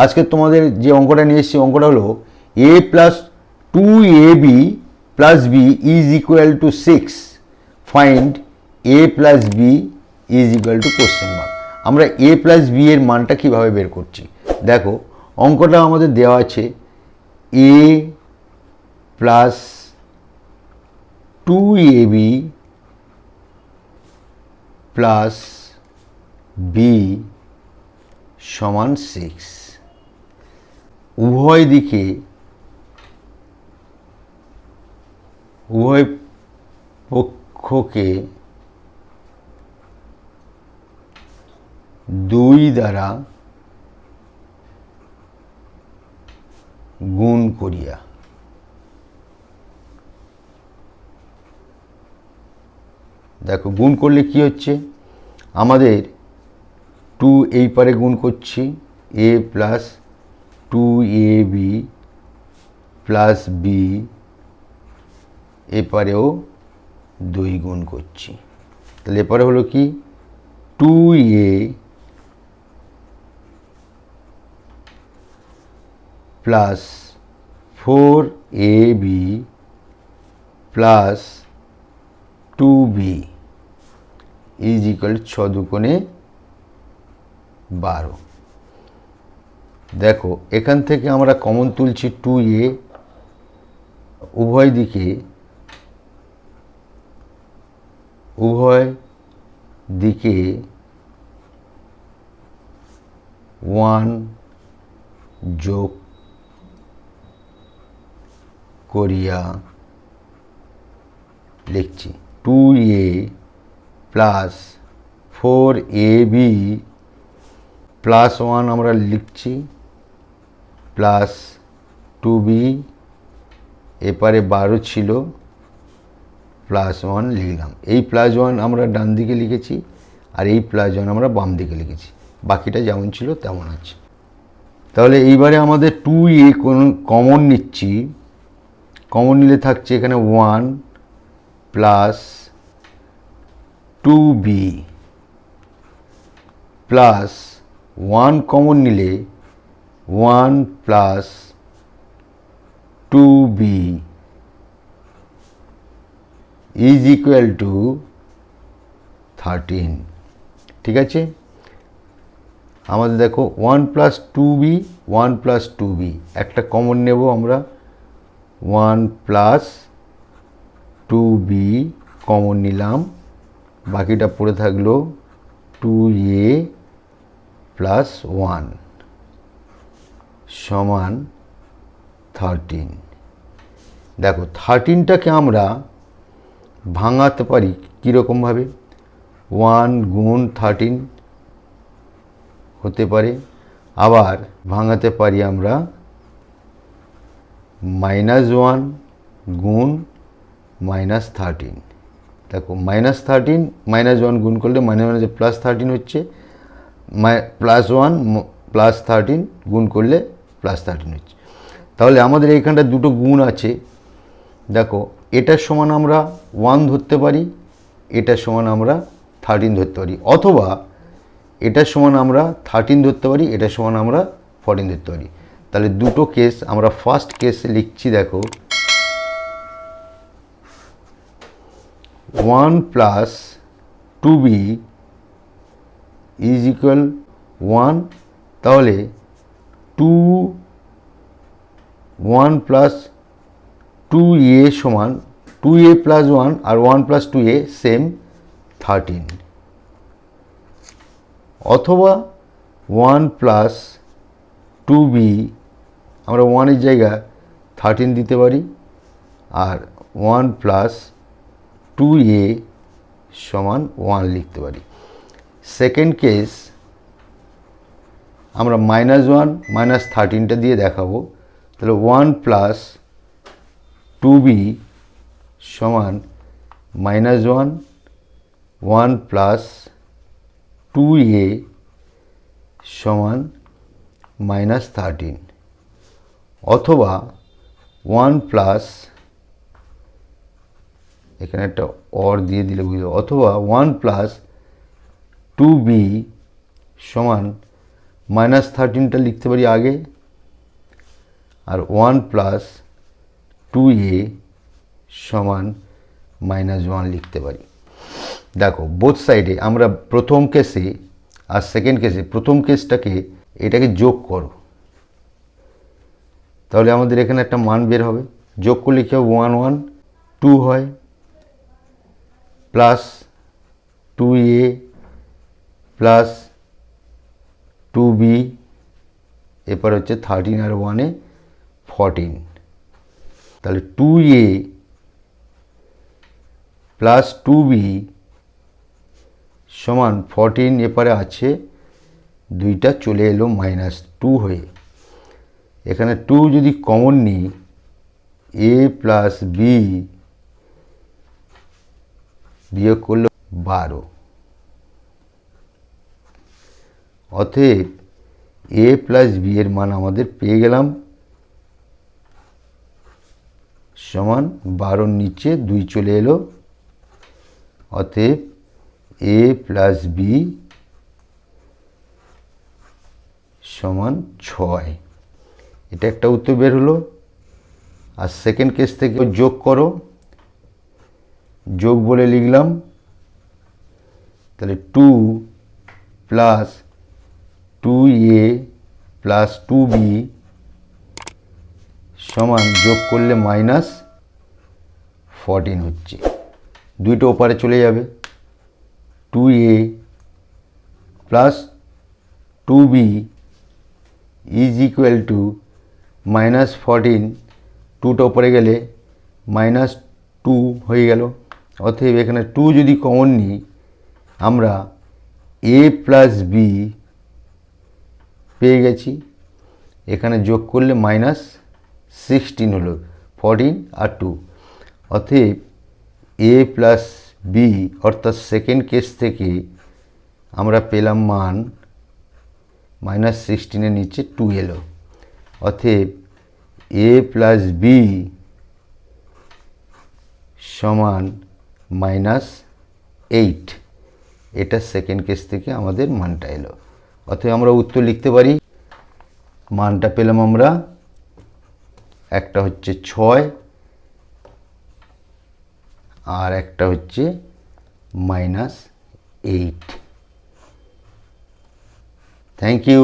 আজকে তোমাদের যে অঙ্কটা নিয়ে এসেছি অঙ্কটা হলো a plus 2ab plus b is equal to 6, find a plus b is equal to question mark. আমরা a প্লাস b এর মানটা কীভাবে বের করছি দেখো, অঙ্কটা আমাদের দেওয়া আছে a plus 2ab plus b সমান 6। উভয় দিকে উভয় পক্ষকে 2 দ্বারা গুণ করিয়া দেখো গুণ করলে কি হচ্ছে, আমাদের 2 এই পারে গুণ করছি a plus 2ab plus b এপারেও 2 গুণ করছি, তাহলে এপারে হলো কি 2a plus 4ab plus 2b is equal 6 দুগুণে 12। দেখো এখান থেকে আমরা কমন তুলছি 2a, উভয় দিকে 1 যোগ করিয়া লিখছি 2a প্লাস 4ab প্লাস 1 আমরা লিখছি প্লাস 2b এপারে 12 ছিল প্লাস 1 লিখলাম। এই প্লাস 1 আমরা ডান দিকে লিখেছি আর এই প্লাস 1 আমরা বাম দিকে লিখেছি, বাকিটা যেমন ছিল তেমন আছে। তাহলে এইবারে আমাদের 2a কমন নিচ্ছি, কমন নিলে থাকছে এখানে 1 প্লাস 2b প্লাস 1 কমন নিলে 1 plus 2b is equal to 13। ঠিক আছে, আমাদের দেখো 1 প্লাস 2b 1 প্লাস 2b একটা কমন নেব আমরা, 1 প্লাস 2b কমন নিলাম, বাকিটা পড়ে থাকলো 2a প্লাস 1 সমান 13। দেখো 13টাকে আমরা ভাঙাতে পারি কীরকমভাবে, 1 গুণ 13 হতে পারে, আবার ভাঙাতে পারি আমরা -1 গুণ -13। দেখো -13 -1 গুণ করলে মানে প্লাস 13 হচ্ছে, প্লাস 1 প্লাস 13 গুণ করলে প্লাস 13 হচ্ছে। তাহলে আমাদের এইখানটা দুটো গুণ আছে, দেখো এটার সমান আমরা 1 ধরতে পারি, এটার সমান আমরা 13 ধরতে পারি, অথবা এটার সমান আমরা 13 ধরতে পারি, এটার সমান আমরা 14 ধরতে পারি। তাহলে দুটো কেস আমরা ফার্স্ট কেস লিখছি, দেখো 1 প্লাস 2b ইজ ইকুয়াল 1, তাহলে 1 প্লাস 2a সমান 2a প্লাস 1 আর 1 প্লাস 2a সেম 13, অথবা 1 প্লাস 2b আমরা 1 এর জায়গায় 13 দিতে পারি, আর 1 প্লাস 2a সমান 1 লিখতে পারি। সেকেন্ড কেস আমরা -1 -13টা দিয়ে দেখাবো, তাহলে 1 প্লাস 2b সমান -1 1 প্লাস 2a সমান -13, অথবা 1 প্লাস এখানে একটা অর দিয়ে দিলে বুঝলো, অথবা 1 প্লাস 2b সমান মাইনাস 13টা লিখতে পারি আগে, আর 1 প্লাস 2a সমান -1 লিখতে পারি। দেখো বোথ সাইডে আমরা প্রথম কেসে আর সেকেন্ড কেসে, প্রথম কেসটাকে এটাকে যোগ করো, তাহলে আমাদের এখানে একটা মান বের হবে। যোগ করলে কি হবে, 1 1 2 হয়, প্লাস 2a প্লাস 2b, এরপর হচ্ছে 13 আর 1 14, তাহলে 2a প্লাস 2b সমান 14, এরপরে আছে দুইটা চলে এলো -2 হয়ে। এখানে 2 যদি কমন নিই, a প্লাস b বিয়োগ করলে 12, অতএব a প্লাস b এর মান আমাদের পেয়ে গেলাম সমান 12, নিচে 2 চলে এলো, অতএব a প্লাস b সমান 6। এটা একটা উত্তর বের হলো। আর সেকেন্ড কেস থেকে যোগ করো, যোগ বলে লিখলাম, তাহলে 2 প্লাস 2a প্লাস 2b সমান, যোগ করলে -14 হচ্ছে, দুইটা ওপারে চলে যাবে, 2a plus 2b is equal to -14, 2টা ওপরে গেলে -2 হয়ে গেল। অতএব এখানে 2 যদি কমন নিই, আমরা a প্লাস b পেয়ে গেছি, এখানে যোগ করলে -16 হলো, 14 আর 2, অতএব a প্লাস b অর্থাৎ সেকেন্ড কেস থেকে আমরা পেলাম মান -16 নিচে 2 এলো, অতএব a প্লাস b সমান -8। এটা সেকেন্ড কেস থেকে আমাদের মানটা এলো, অতএব আমরা উত্তর লিখতে পারি, মানটা পেলাম আমরা, একটা হচ্ছে 6 আর একটা হচ্ছে -8। Thank you.